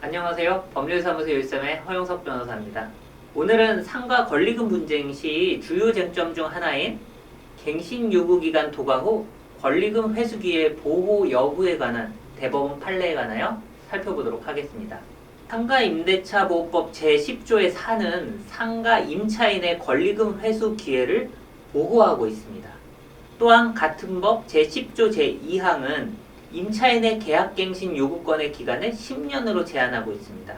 안녕하세요. 법률사무소 13의 허용석 변호사입니다. 오늘은 상가 권리금 분쟁 시 주요 쟁점 중 하나인 갱신요구기간 도과 후 권리금 회수기의 보호 여부에 관한 대법원 판례에 관하여 살펴보도록 하겠습니다. 상가임대차보호법 제10조의 4는 상가 임차인의 권리금 회수 기회를 보호하고 있습니다. 또한 같은 법 제10조 제2항은 임차인의 계약갱신 요구권의 기간을 10년으로 제한하고 있습니다.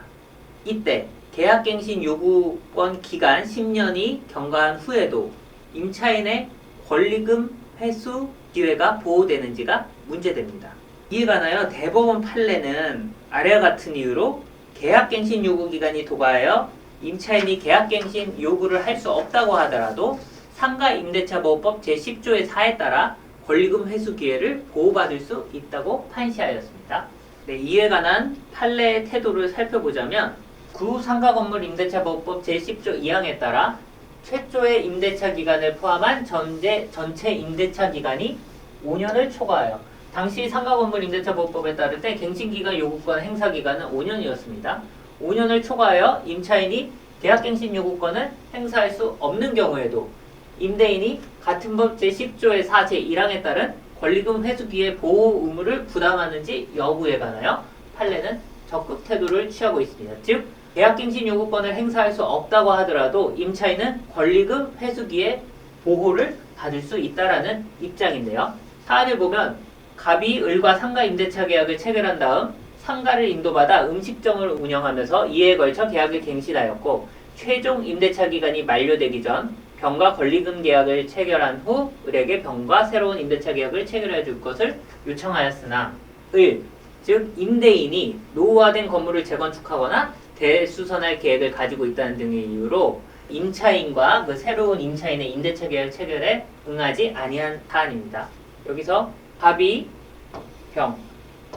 이때 계약갱신 요구권 기간 10년이 경과한 후에도 임차인의 권리금 회수 기회가 보호되는지가 문제됩니다. 이에 관하여 대법원 판례는 아래와 같은 이유로 계약갱신 요구 기간이 도과하여 임차인이 계약갱신 요구를 할 수 없다고 하더라도 상가임대차보호법 제10조의 4에 따라 권리금 회수 기회를 보호받을 수 있다고 판시하였습니다. 이에 관한 판례의 태도를 살펴보자면 구상가건물 임대차보호법 제10조 2항에 따라 최초의 임대차 기간을 포함한 전체 임대차 기간이 5년을 초과하여 당시 상가건물 임대차보호법에 따를 때 갱신기간 요구권 행사기간은 5년이었습니다. 5년을 초과하여 임차인이 계약갱신 요구권을 행사할 수 없는 경우에도 임대인이 같은 법 제10조의 4 제1항에 따른 권리금 회수기의 보호 의무를 부담하는지 여부에 관하여 판례는 적극 태도를 취하고 있습니다. 즉, 계약갱신 요구권을 행사할 수 없다고 하더라도 임차인은 권리금 회수기의 보호를 받을 수 있다라는 입장인데요. 사안을 보면 갑이 을과 상가 임대차 계약을 체결한 다음 상가를 인도받아 음식점을 운영하면서 이에 걸쳐 계약을 갱신하였고 최종 임대차 기간이 만료되기 전 병과 권리금 계약을 체결한 후 을에게 병과 새로운 임대차 계약을 체결해 줄 것을 요청하였으나 즉 임대인이 노후화된 건물을 재건축하거나 대수선할 계획을 가지고 있다는 등의 이유로 임차인과 그 새로운 임차인의 임대차 계약 체결에 응하지 아니한 사안입니다. 여기서 갑이 병,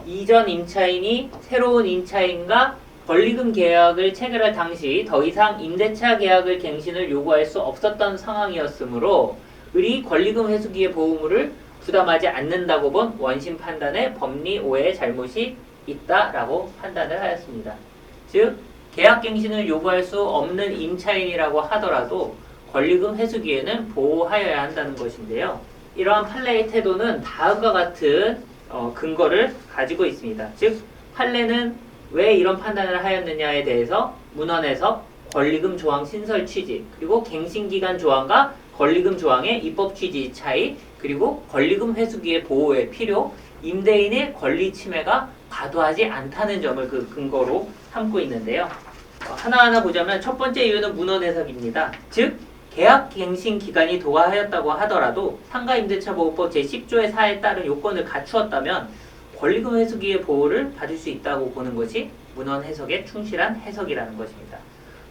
이전 임차인이 새로운 임차인과 권리금 계약을 체결할 당시 더 이상 임대차 계약을 갱신을 요구할 수 없었던 상황이었으므로 을이 권리금 회수기의 보호물을 부담하지 않는다고 본 원심 판단에 법리 오해의 잘못이 있다라고 판단을 하였습니다. 즉, 계약갱신을 요구할 수 없는 임차인이라고 하더라도 권리금 회수기에는 보호하여야 한다는 것인데요. 이러한 판례의 태도는 다음과 같은 근거를 가지고 있습니다. 즉, 판례는 왜 이런 판단을 하였느냐에 대해서 문헌에서 권리금 조항 신설 취지, 그리고 갱신기간 조항과 권리금 조항의 입법 취지 차이, 그리고 권리금 회수기의 보호의 필요, 임대인의 권리 침해가 과도하지 않다는 점을 그 근거로 삼고 있는데요. 하나하나 보자면 첫 번째 이유는 문헌 해석입니다. 즉, 계약갱신 기간이 도과하였다고 하더라도 상가임대차보호법 제10조의 4에 따른 요건을 갖추었다면 권리금 회수기의 보호를 받을 수 있다고 보는 것이 문헌 해석에 충실한 해석이라는 것입니다.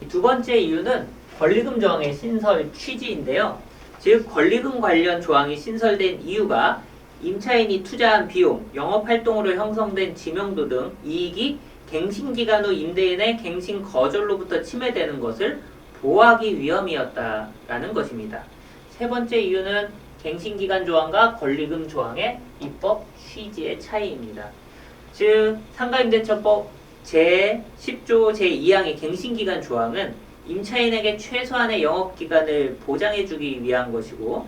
두 번째 이유는 권리금 조항의 신설 취지인데요. 즉, 권리금 관련 조항이 신설된 이유가 임차인이 투자한 비용, 영업활동으로 형성된 지명도 등 이익이 갱신기간 후 임대인의 갱신 거절로부터 침해되는 것을 보호하기 위함이었다라는 것입니다. 세 번째 이유는 갱신기간 조항과 권리금 조항의 입법 취지의 차이입니다. 즉, 상가임대차법 제10조 제2항의 갱신기간 조항은 임차인에게 최소한의 영업기간을 보장해주기 위한 것이고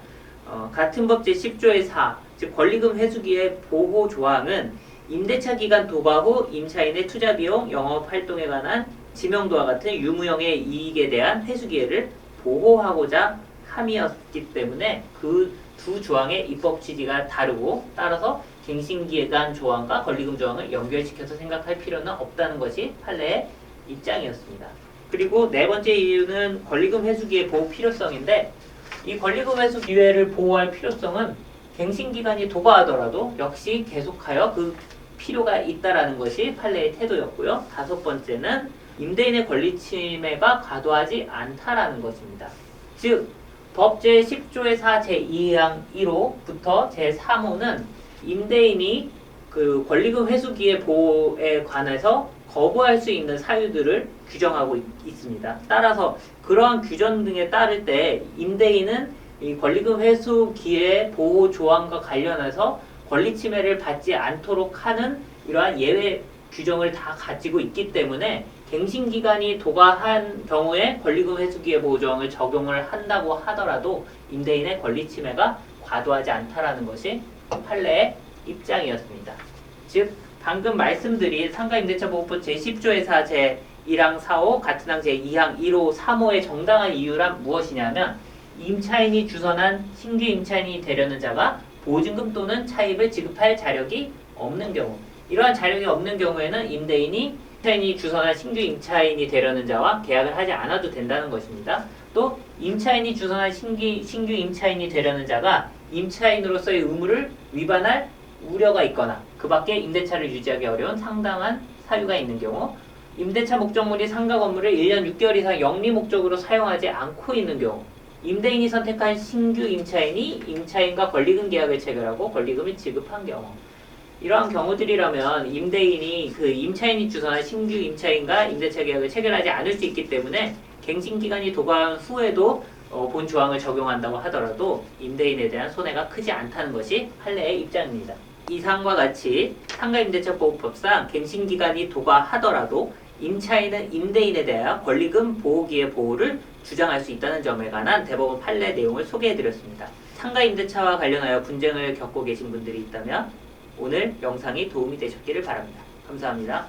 같은 법 제10조의 4, 즉 권리금 회수기의 보호 조항은 임대차 기간 도과 후 임차인의 투자비용, 영업활동에 관한 지명도와 같은 유무형의 이익에 대한 회수기회를 보호하고자 함이었기 때문에 그 두 조항의 입법 취지가 다르고 따라서 갱신기간 조항과 권리금 조항을 연결시켜서 생각할 필요는 없다는 것이 판례의 입장이었습니다. 그리고 네 번째 이유는 권리금 회수기의 보호 필요성인데 이 권리금 회수 기회를 보호할 필요성은 갱신기간이 도과하더라도 역시 계속하여 그 필요가 있다라는 것이 판례의 태도였고요. 다섯 번째는 임대인의 권리 침해가 과도하지 않다라는 것입니다. 즉, 법 제10조의 4 제2항 1호부터 제3호는 임대인이 그 권리금 회수기의 보호에 관해서 거부할 수 있는 사유들을 규정하고 있습니다. 따라서 그러한 규정 등에 따를 때 임대인은 이 권리금 회수기의 보호 조항과 관련해서 권리 침해를 받지 않도록 하는 이러한 예외 규정을 다 가지고 있기 때문에 갱신기간이 도과한 경우에 권리금 회수기의 보호조항을 적용을 한다고 하더라도 임대인의 권리 침해가 과도하지 않다라는 것이 판례의 입장이었습니다. 즉 방금 말씀드린 상가임대차보호법 제10조에서 제1항 4호 같은 항 제2항 1호 3호의 정당한 이유란 무엇이냐면 임차인이 주선한 신규 임차인이 되려는 자가 보증금 또는 차입을 지급할 자력이 없는 경우, 이러한 자력이 없는 경우에는 임대인이 주선한 신규 임차인이 되려는 자와 계약을 하지 않아도 된다는 것입니다. 또 임차인이 주선한 신규 임차인이 되려는 자가 임차인으로서의 의무를 위반할 우려가 있거나 그 밖에 임대차를 유지하기 어려운 상당한 사유가 있는 경우, 임대차 목적물이 상가 건물을 1년 6개월 이상 영리 목적으로 사용하지 않고 있는 경우, 임대인이 선택한 신규 임차인이 임차인과 권리금 계약을 체결하고 권리금을 지급한 경우, 이러한 경우들이라면 임대인이 그 임차인이 주선한 신규 임차인과 임대차 계약을 체결하지 않을 수 있기 때문에 갱신기간이 도과한 후에도 본 조항을 적용한다고 하더라도 임대인에 대한 손해가 크지 않다는 것이 판례의 입장입니다. 이상과 같이 상가임대차보호법상 갱신기간이 도과하더라도 임차인은 임대인에 대하여 권리금 보호기의 보호를 주장할 수 있다는 점에 관한 대법원 판례 내용을 소개해드렸습니다. 상가임대차와 관련하여 분쟁을 겪고 계신 분들이 있다면 오늘 영상이 도움이 되셨기를 바랍니다. 감사합니다.